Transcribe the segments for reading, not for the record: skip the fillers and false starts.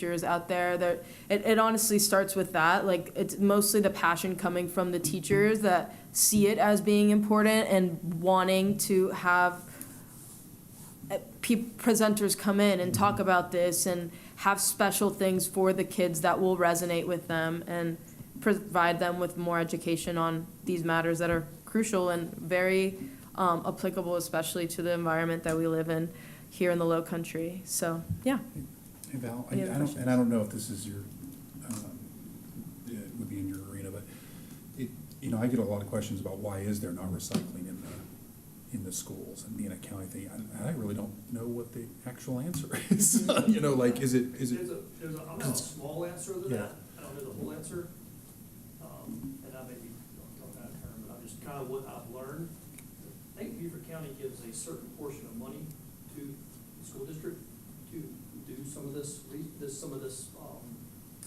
teachers out there that it honestly starts with that. Like, it's mostly the passion coming from the teachers that see it as being important and wanting to have presenters come in and talk about this and have special things for the kids that will resonate with them and provide them with more education on these matters that are crucial and very applicable, especially to the environment that we live in here in the Low Country. So, yeah. Hey Val, I don't know if this is your, it would be in your arena, but I get a lot of questions about why is there not recycling in the schools and being a county thing. I really don't know what the actual answer is. Like, is it? There's I'm not a small answer to that. I don't know the whole answer. And I may be talking out of turn, but I'm just kind of what I've learned. I think Beaufort County gives a certain portion of money to the school district to do some of this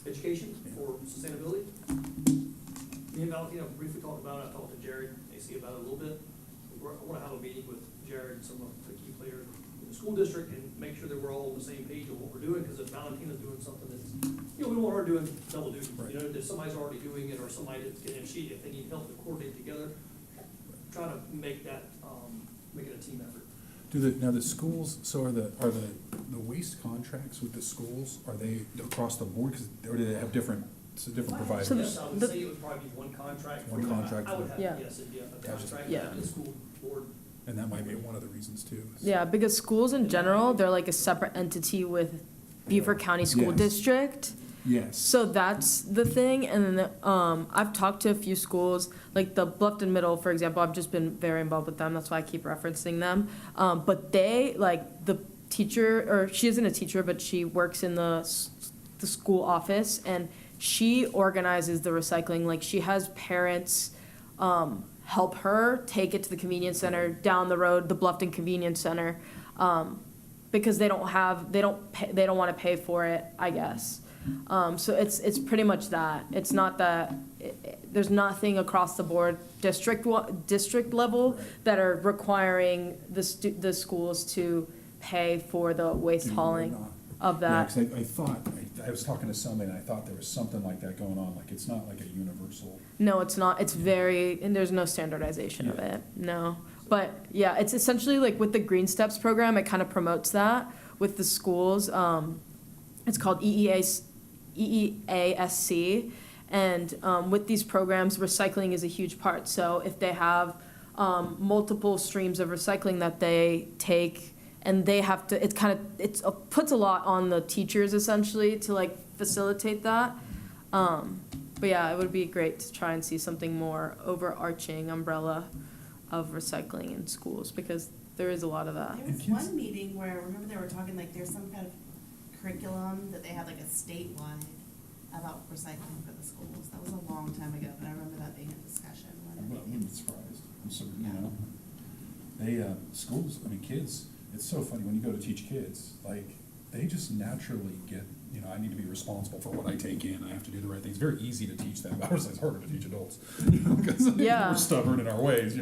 education for sustainability. Me and Valentina briefly talked about it. I talked to Jared AC about it a little bit. I want to have a meeting with Jared and some of the key players in the school district and make sure that we're all on the same page of what we're doing, because if Valentina's doing something that's, we don't want her doing double duty. Right. If somebody's already doing it or somebody that's getting a sheet, if they need help to coordinate together, try to make that, make it a team effort. Now the schools, so are the waste contracts with the schools, are they across the board, or do they have different providers? So yes, I would say it would probably be one contract. One contract. I would have, yeah. Yes, it'd be a contract yeah. with the school board. And that might be one of the reasons too. Yeah, because schools in general, they're like a separate entity with Beaufort County School Yes. District. Yes. So that's the thing. And then I've talked to a few schools, like the Bluffton Middle, for example. I've just been very involved with them. That's why I keep referencing them. But they, like, the teacher, or she isn't a teacher, but she works in the school office, and she organizes the recycling. Like, she has parents help her take it to the convenience center down the road, the Bluffton Convenience Center, because they don't want to pay for it, I guess. So it's pretty much that. It's not that there's nothing across the board district level that are requiring the schools to pay for the waste hauling of that. Yeah, 'cause I was talking to somebody and I thought there was something like that going on. Like, it's not like a universal. No, it's not. It's and there's no standardization of it. No. But yeah, it's essentially like with the Green Steps program, it kind of promotes that with the schools. It's called EEASC. And with these programs, recycling is a huge part. So if they have multiple streams of recycling that they take, and they have to, it puts a lot on the teachers essentially to like facilitate that. But yeah, it would be great to try and see something more overarching umbrella of recycling in schools, because there is a lot of that. There was one meeting where, remember they were talking like there's some kind of curriculum that they had like a statewide about recycling for the schools. That was a long time ago, but I remember that being a discussion. I'm surprised. I'm so, they, schools, kids, it's so funny when you go to teach kids, like, they just naturally get, I need to be responsible for what I take in. I have to do the right things. It's very easy to teach them. Obviously, it's harder to teach adults, because we're stubborn in our ways,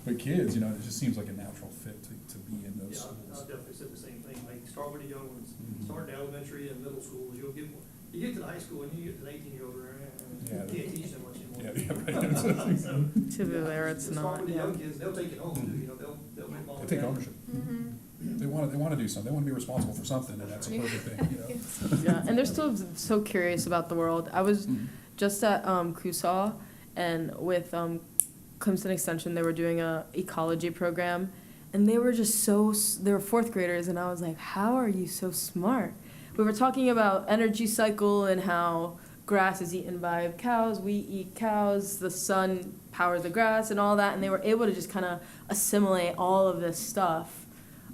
But kids, it just seems like a natural fit to be in those schools. I'll definitely say the same thing. Like, start with the young ones. Start in elementary and middle schools. You get to the high school and you get to the 18-year-old, you can't teach them much anymore. To be there, it's Start not. with the young kids. They'll take it home too. They'll make They take ownership. They want to do something. They want to be responsible for something, and that's a perfect thing. Yeah, and they're still so curious about the world. I was just at Coosaw, and with Clemson Extension, they were doing a ecology program, and they were just they were fourth graders, and I was like, how are you so smart? We were talking about energy cycle and how grass is eaten by cows, we eat cows, the sun powers the grass and all that, and they were able to just kind of assimilate all of this stuff.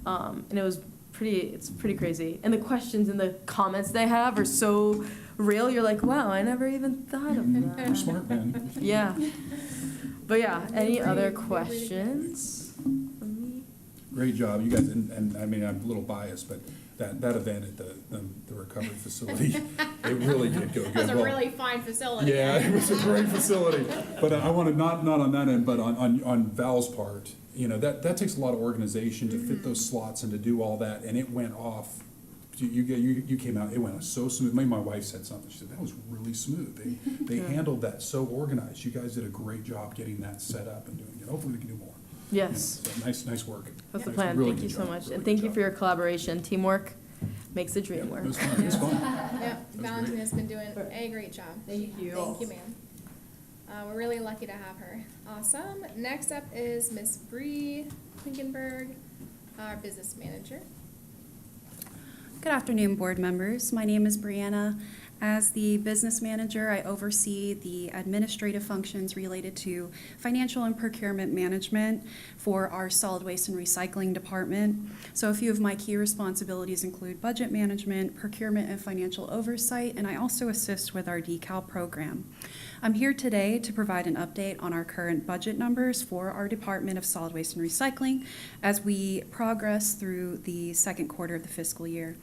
And it's pretty crazy. And the questions and the comments they have are so real, you're like, wow, I never even thought of that. You're smart, man. Yeah. But yeah, any other questions from me? Great job, you guys, and I'm a little biased, but that event at the recovery facility, it really did go good. It was a really fine facility. Yeah, it was a great facility. But I want to not on that end, but on Val's part, that takes a lot of organization to fit those slots and to do all that, and it went off you came out, it went so smooth. Maybe my wife said something, she said, that was really smooth. They handled that so organized. You guys did a great job getting that set up and doing it. Hopefully we can do more. Yes, You know, so nice work. that's the Nice, plan. really Thank you good so job, much. really And good thank you job. for your collaboration. Teamwork makes the dream It work. was fun, it was fun. Yep, was Valentina's been doing a great job. Thank you. Thank you, ma'am. We're really lucky to have her. Awesome. Next up is Miss Bree Klinkenberg, our business manager. Good afternoon, board members. My name is Brianna. As the business manager, I oversee the administrative functions related to financial and procurement management for our solid waste and recycling department. So a few of my key responsibilities include budget management, procurement and financial oversight, and I also assist with our decal program. I'm here today to provide an update on our current budget numbers for our Department of Solid Waste and Recycling as we progress through the second quarter of the fiscal year.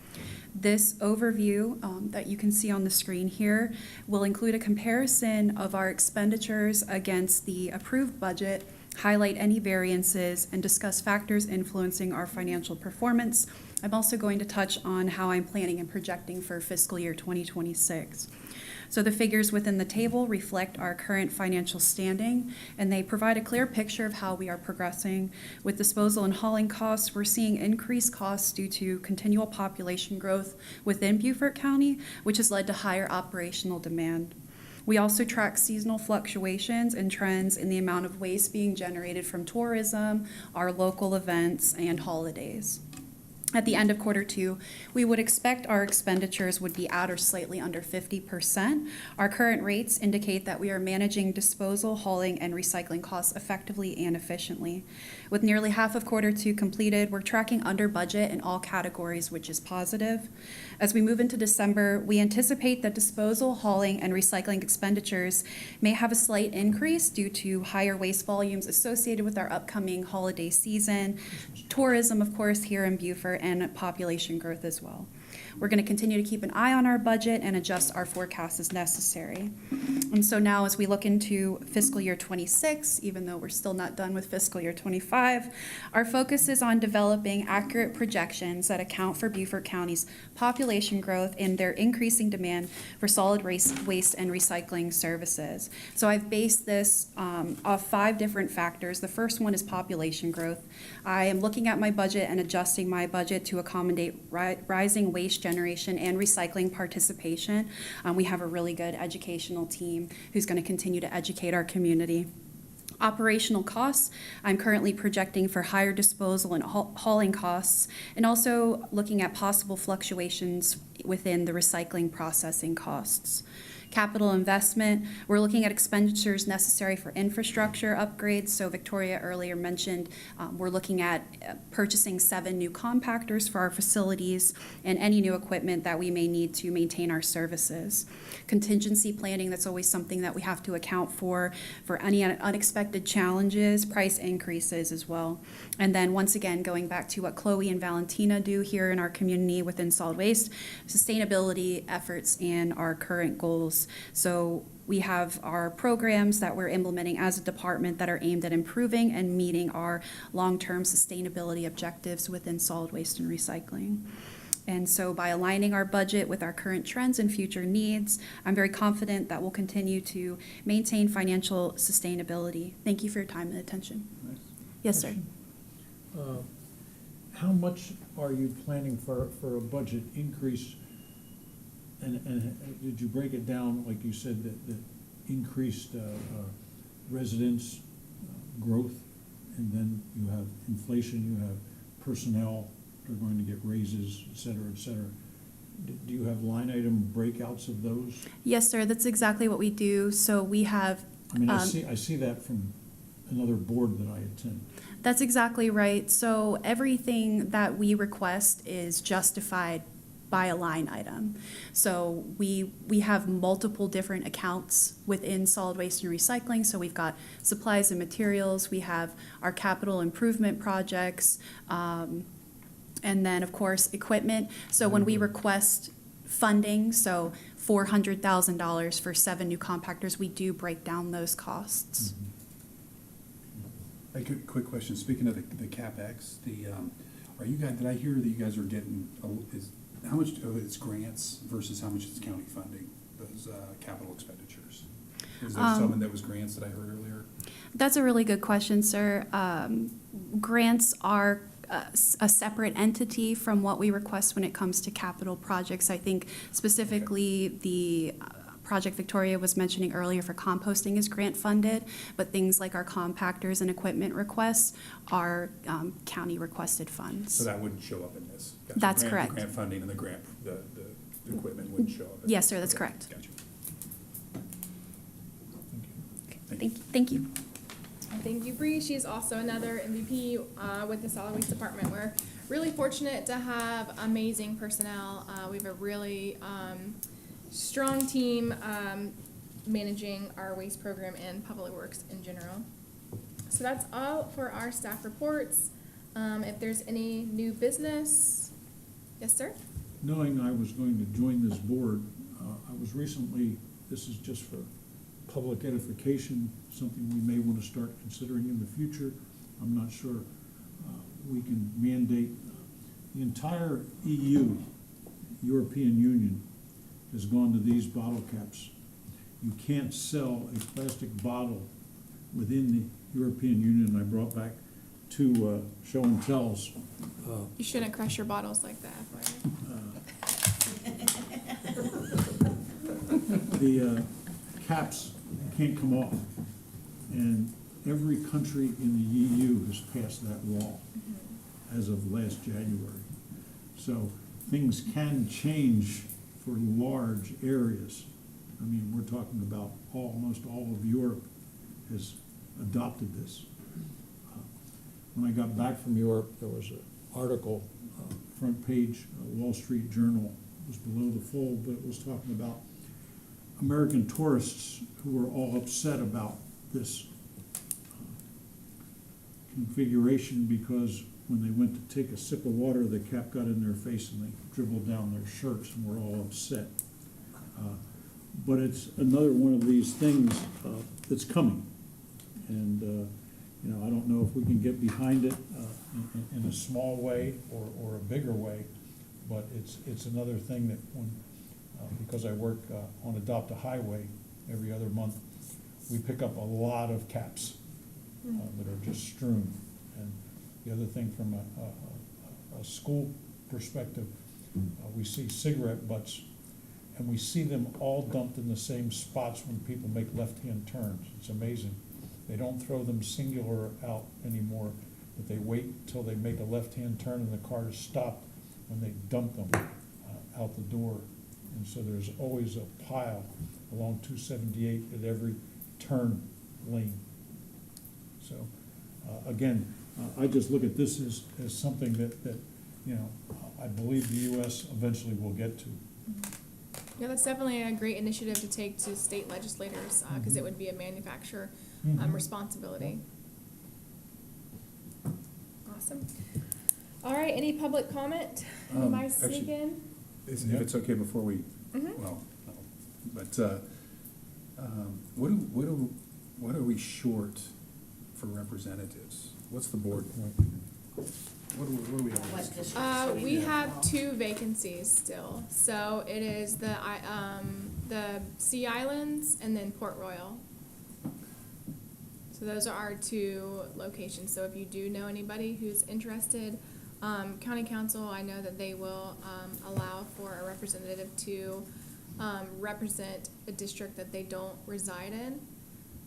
This overview that you can see on the screen here will include a comparison of our expenditures against the approved budget, highlight any variances, and discuss factors influencing our financial performance. I'm also going to touch on how I'm planning and projecting for fiscal year 2026. So the figures within the table reflect our current financial standing, and they provide a clear picture of how we are progressing. With disposal and hauling costs, we're seeing increased costs due to continual population growth within Beaufort County, which has led to higher operational demand. We also track seasonal fluctuations and trends in the amount of waste being generated from tourism, our local events, and holidays. At the end of quarter two, we would expect our expenditures would be at or slightly under 50%. Our current rates indicate that we are managing disposal, hauling, and recycling costs effectively and efficiently. With nearly half of quarter two completed, we're tracking under budget in all categories, which is positive. As we move into December, we anticipate that disposal, hauling, and recycling expenditures may have a slight increase due to higher waste volumes associated with our upcoming holiday season, tourism, of course, here in Beaufort, and population growth as well. We're going to continue to keep an eye on our budget and adjust our forecast as necessary. And so now as we look into fiscal year 26, even though we're still not done with fiscal year 25, our focus is on developing accurate projections that account for Beaufort County's population growth and their increasing demand for solid waste and recycling services. So I've based this off 5 different factors. The first one is population growth. I am looking at my budget and adjusting my budget to accommodate rising waste generation and recycling participation. We have a really good educational team who's going to continue to educate our community. Operational costs, I'm currently projecting for higher disposal and hauling costs, and also looking at possible fluctuations within the recycling processing costs. Capital investment, we're looking at expenditures necessary for infrastructure upgrades. So Victoria earlier mentioned we're looking at purchasing 7 new compactors for our facilities and any new equipment that we may need to maintain our services. Contingency planning, that's always something that we have to account for any unexpected challenges, price increases as well. And then once again, going back to what Chloe and Valentina do here in our community within solid waste, sustainability efforts and our current goals. So we have our programs that we're implementing as a department that are aimed at improving and meeting our long-term sustainability objectives within solid waste and recycling. And so by aligning our budget with our current trends and future needs, I'm very confident that we'll continue to maintain financial sustainability. Thank you for your time and attention. Nice. Yes, sir. How much are you planning for a budget increase? And did you break it down, like you said, that increased residents growth, and then you have inflation, you have personnel, they're going to get raises, et cetera, et cetera. Do you have line item breakouts of those? Yes, sir. That's exactly what we do. So we have. I mean, I see that from another board that I attend. That's exactly right. So everything that we request is justified by a line item. So we have multiple different accounts within solid waste and recycling. So we've got supplies and materials, we have our capital improvement projects, and then of course equipment. So when we request funding, so $400,000 for 7 new compactors, we do break down those costs. A quick question, speaking of the CapEx, are you guys, did I hear that you guys are getting, how much of it's grants versus how much is county funding, those capital expenditures? Is there some that was grants that I heard earlier? That's a really good question, sir. Grants are a separate entity from what we request when it comes to capital projects. I think specifically the Project Victoria was mentioning earlier for composting is grant funded, but things like our compactors and equipment requests are county requested funds. So that wouldn't show up in this? Gotcha. That's correct. The grant funding and the equipment wouldn't show up? Yes, sir, that's correct. Gotcha. Thank you. Thank you, Bree. She's also another MVP with the solid waste department. We're really fortunate to have amazing personnel. We have a really strong team managing our waste program and public works in general. So that's all for our staff reports. If there's any new business, yes, sir? Knowing I was going to join this board, I was recently, this is just for public edification, something we may want to start considering in the future. I'm not sure we can mandate. The entire EU, European Union, has gone to these bottle caps. You can't sell a plastic bottle within the European Union. I brought back two show and tells. You shouldn't crush your bottles like that. The caps can't come off. And every country in the EU has passed that law as of last January. So things can change for large areas. I mean, we're talking about almost all of Europe has adopted this. When I got back from Europe, there was an article, front page, Wall Street Journal, it was below the fold, but it was talking about American tourists who were all upset about this configuration because when they went to take a sip of water, the cap got in their face and they dribbled down their shirts and were all upset. But it's another one of these things that's coming. And, you know, I don't know if we can get behind it in a small way or a bigger way, but it's another thing that when, because I work on Adopt a Highway every other month, we pick up a lot of caps that are just strewn. And the other thing from a school perspective, we see cigarette butts, and we see them all dumped in the same spots when people make left-hand turns. It's amazing. They don't throw them singular out anymore, but they wait till they make a left-hand turn and the car is stopped when they dump them out the door. And so there's always a pile along 278 at every turn lane. So again, I just look at this as something that you know, I believe the U.S. eventually will get to. Yeah, that's definitely a great initiative to take to state legislators because it would be a manufacturer responsibility. Awesome. All right, any public comment? Anybody sneak actually, in? If it's okay before we, Mhm. well, no, but what are we short for representatives? What's the board? What do we have? What district? We have 2 vacancies still. So it is the Sea Islands and then Port Royal. So those are our 2 locations. So if you do know anybody who's interested, county council, I know that they will allow for a representative to represent a district that they don't reside in.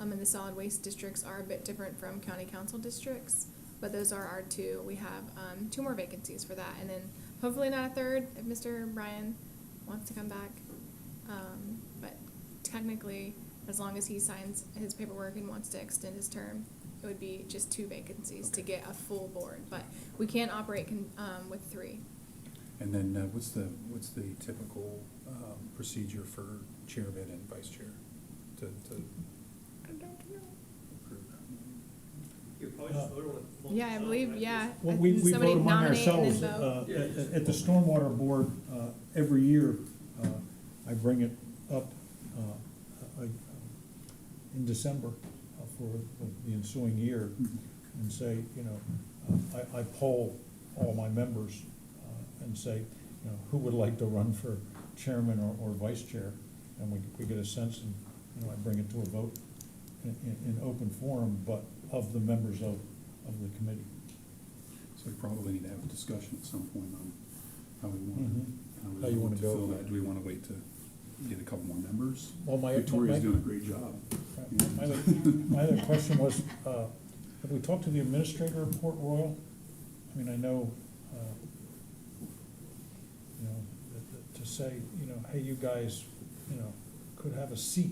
And the solid waste districts are a bit different from county council districts, but those are our 2. We have 2 more vacancies for that, and then hopefully not a third if Mr. Bryan wants to come back. But technically, as long as he signs his paperwork and wants to extend his term, it would be just 2 vacancies to get a full board. But we can't operate with 3. And then what's the typical procedure for chairman and vice chair to I don't know. approve? You probably just vote on it. Yeah, I believe, yeah. Well, we vote Somebody among nominate and ourselves. then vote. At the Stormwater Board, every year, I bring it up in December for the ensuing year and say, you know, I poll all my members and say, you know, who would like to run for chairman or vice chair, and we get a sense, and, you know, I bring it to a vote in open forum, but of the members of the committee. So we probably need to have a discussion at some point on how we want, Mhm. How you wanna to go. fill that. Do we wanna wait to get a couple more members? Well, Victoria's doing a great job. My other question was, have we talked to the administrator of Port Royal? I mean, I know, you know, to say, you know, hey, you guys, you know, could have a seat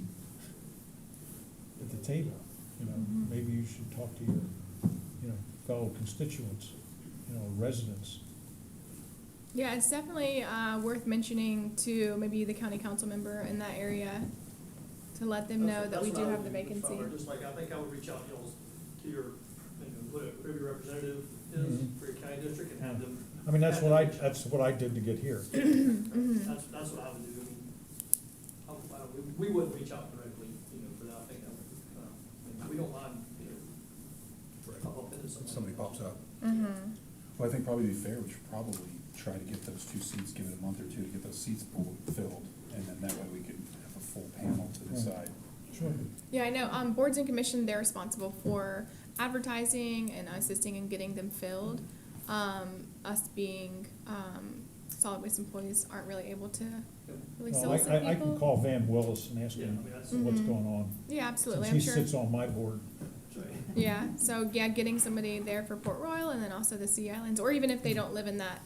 at the table, you know, maybe you should talk to your, you know, fellow constituents, you know, residents. Yeah, it's definitely worth mentioning to maybe the county council member in that area to let them know that we do have the vacancy. Just like, I think I would reach out to your, whoever your representative is Mhm. for your county district and have them. I mean, that's what I did to get here. That's what I would do. I mean, we wouldn't reach out directly, you know, for that. I think that would, we don't mind, you know, pop up into somebody. Somebody pops up. Mm-hmm. Well, I think probably to be fair, we should probably try to get those 2 seats, give it a month or 2 to get those seats filled, and then that way we can have a full panel to decide. Sure. Yeah, I know. Boards and commission, they're responsible for advertising and assisting in getting them filled. Us being solid waste employees aren't really able to really Well, solicit people. I can call Van Willis and ask Yeah, I him mean, that's, what's Mhm. going on. Yeah, absolutely. Since I'm he sure. sits on my board. that's right. Yeah, so yeah, getting somebody there for Port Royal and then also the Sea Islands, or even if they don't live in that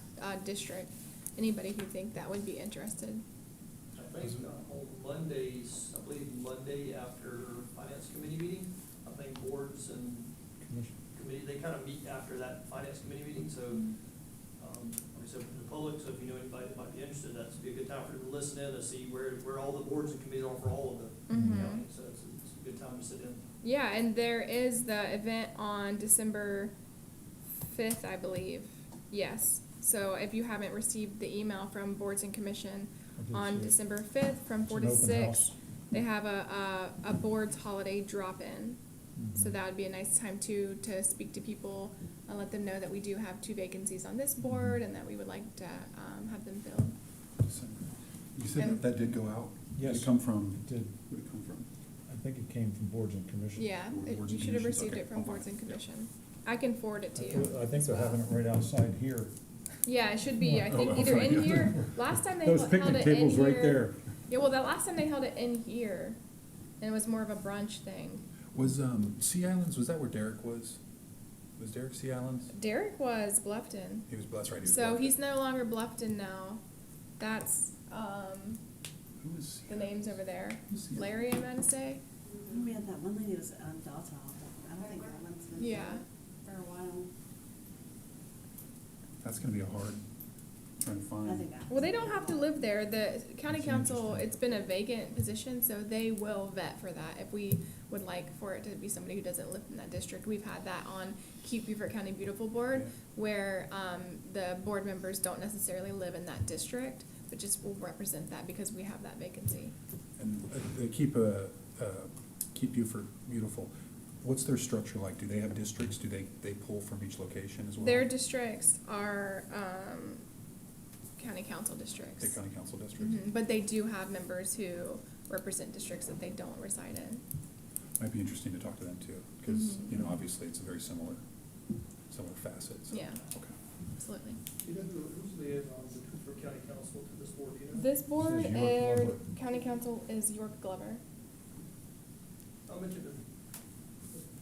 district, anybody who think that would be interested. I think on Mondays, I believe Monday after finance committee meeting, I think boards and Commission. committee, they kind of meet after that finance committee meeting, so, like I said, for the public, so if you know anybody that might be interested, that's be a good time for them to listen in to see where all the boards and committees are for all of the Mhm. county, so it's a good time to sit in. Yeah, and there is the event on December 5th, I believe. Yes. So if you haven't received the email from Boards and Commission I did on see it. December 5th from It's 4 an to open 6, house. they have a board's holiday drop-in. So Mhm. that would be a nice time to speak to people and let them know that we do have 2 vacancies on this board and that we would like to have them filled. You said And- that did go out? Did Yes. it come from, It did. who did it come from? I think it came from boards and commission. Yeah, Boards you and should have commissions, received okay. it from Oh, Boards and yeah. Commission. I can forward it to you. I think as they're well. having it right outside here. Yeah, it should be, I think, Oh, either right. in here, last time they Those held picnic it in tables right here. there. Yeah, well, the last time they held it in here, and it was more of a brunch thing. Was, Sea Islands, was that where Derek was? Was Derek Sea Islands? Derek was Bluffton, He was, that's right, he was. so Bluffton. he's no longer Bluffton now. That's, Who was Sea the names over there. Who's Sea Larry, I'm gonna say. We had that one lady who was on Delta, but I don't think that one's been Yeah. for a while. That's gonna be a hard, trying to find. I think that. Well, they don't have to live there. The county That's council, interesting. it's been a vacant position, so they will vet for that. If we would like for it to be somebody who doesn't live in that district, we've had that on Keep Beaufort County Beautiful Board, Yeah. where the board members don't necessarily live in that district, but just will represent that because we have that vacancy. And they keep Beaufort beautiful. What's their structure like? Do they have districts? Do they pull from each location as well? Their districts are county council districts. The county council districts? Mhm, but they do have members who represent districts that they don't reside in. Might be interesting to talk to them too, because, Mhm. you know, obviously it's a very similar facet, so. Yeah. Okay. Absolutely. You know who's liaison for county council to this board, do you know? This board, This is York Glover. county council is York Glover. I'll mention it.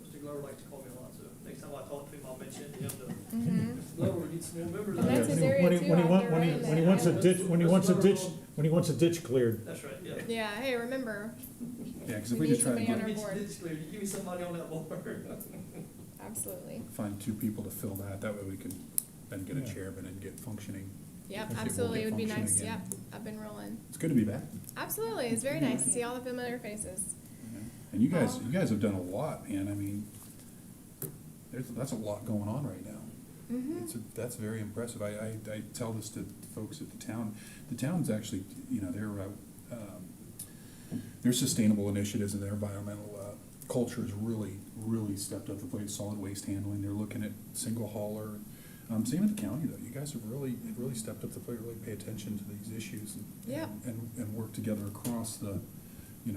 Mr. Glover likes to call me a lot, so next time I talk to him, I'll mention it to him to, Mhm. Mr. Glover, we need some more members. And that's his area When he- too, when he out want- there when he- right in when he the wants a islands. ditch, when he wants a ditch cleared. That's right, yeah. Yeah, hey, remember, Yeah, because We if we need just try to somebody on get, our board. It's clear, you give me somebody on that board. absolutely. find 2 people to fill that way we can then get a Yeah. chairman and get functioning. Yep, If it will absolutely, it get would be functioning nice, again. yep, I've been rolling. It's good to be back. Absolutely, it's very nice to see all the familiar faces. And you guys have done a lot, man. I mean, that's a lot going on right now. Mm-hmm. That's very impressive. I tell this to folks at the town. The town's actually, you know, their sustainable initiatives and their environmental culture has really stepped up the plate. Solid waste handling. They're looking at single hauler. Same with the county, though. You guys have really stepped up to the plate, really pay attention to these issues Yep. and work together across the,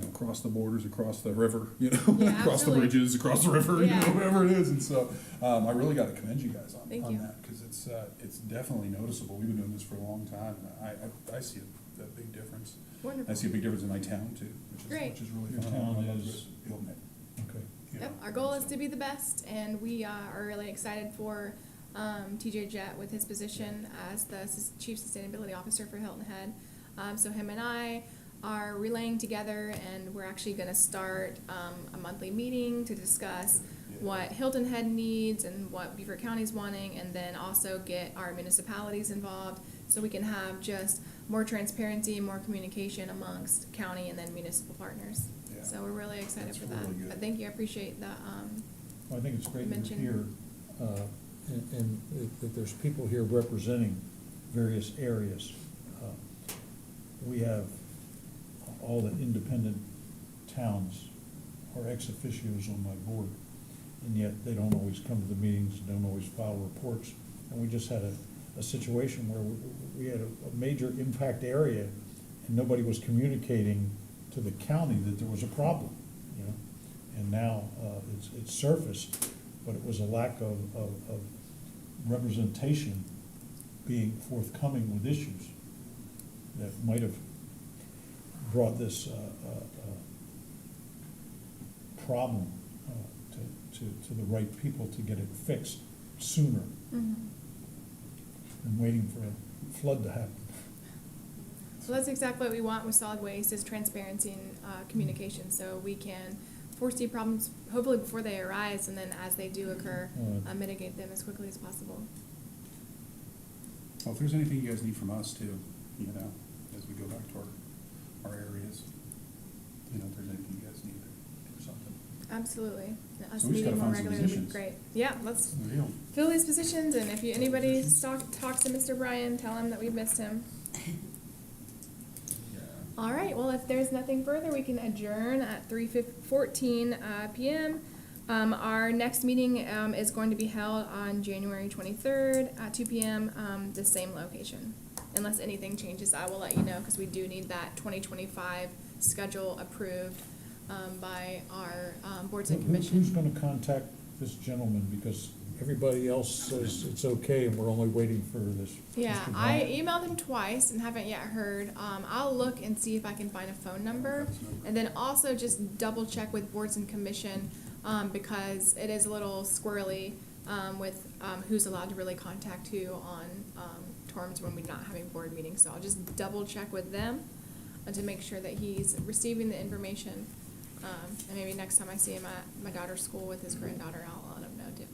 across the borders, across the river, Yeah, across the absolutely. bridges, across the river, Yeah. whatever it is. And so, I really gotta commend you guys Thank on you. that, because it's definitely noticeable. We've been doing this for a long time, and I see a big difference. Wonderful. I see a big difference in my town, too, Great. which is really Your fun. town I love is- this building it, Okay. you Yep, know, our goal is so. to be the best, and we are really excited for TJ Jett with his position as the Chief Sustainability Officer for Hilton Head. So him and I are relaying together, and we're actually going to start a monthly meeting to discuss what Hilton Head needs and what Beaufort County's wanting, and then also get our municipalities involved so we can have just more transparency and more communication amongst county and then municipal partners. Yeah. So we're really excited That's for that. really good. But thank you, I appreciate the, Well, I think it's great you're Mention- here, and that there's people here representing various areas. We have all the independent towns are ex officios on my board, and yet they don't always come to the meetings, don't always file reports. And we just had a situation where we had a major impact area, and nobody was communicating to the county that there was a problem, you know? And now, it's surfaced, but it was a lack of representation being forthcoming with issues that might have brought this, problem, to the right people to get it fixed sooner mhm. than waiting for a flood to happen. So that's exactly what we want with solid waste, is transparency and communication, so we can foresee problems hopefully before they arise, and then as they do occur, mitigate them as quickly as possible. Well, if there's anything you guys need from us too, as we go back to our areas, if there's anything you guys need or something. Absolutely. And us So we just gotta meeting more find some regularly would be positions. great. Yeah, let's That's the deal. fill these positions, and if anybody talks to Mr. Bryan, tell him that we missed him. All right, well, if there's nothing further, we can adjourn at 3:14 PM. Our next meeting is going to be held on January 23rd at 2 PM, the same location. Unless anything changes, I will let you know, because we do need that 2025 schedule approved by our boards and Who's commissions. gonna contact this gentleman, because everybody else says it's okay, and we're only waiting for this. Yeah, Mr. I Bryant? emailed him twice and haven't yet heard. I'll look and see if I can find a phone number. And then also just double check with boards and commission, because it is a little squirrely, with, who's allowed to really contact who on, terms when we're not having board meetings. So I'll just double check with them to make sure that he's receiving the information. And maybe next time I see him at my daughter's school with his granddaughter, I'll let him know too.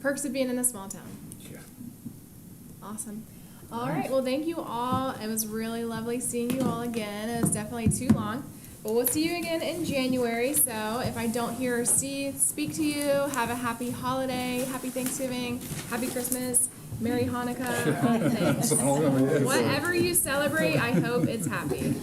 Perks of being in a small town. Yeah. Awesome. All right, well, thank you all. It was really lovely seeing you all again. It was definitely too long. But we'll see you again in January. So if I don't hear or speak to you, have a happy holiday, happy Thanksgiving, happy Christmas, Merry Hanukkah, all the things. That's all I'm gonna say. Whatever you celebrate, I hope it's happy.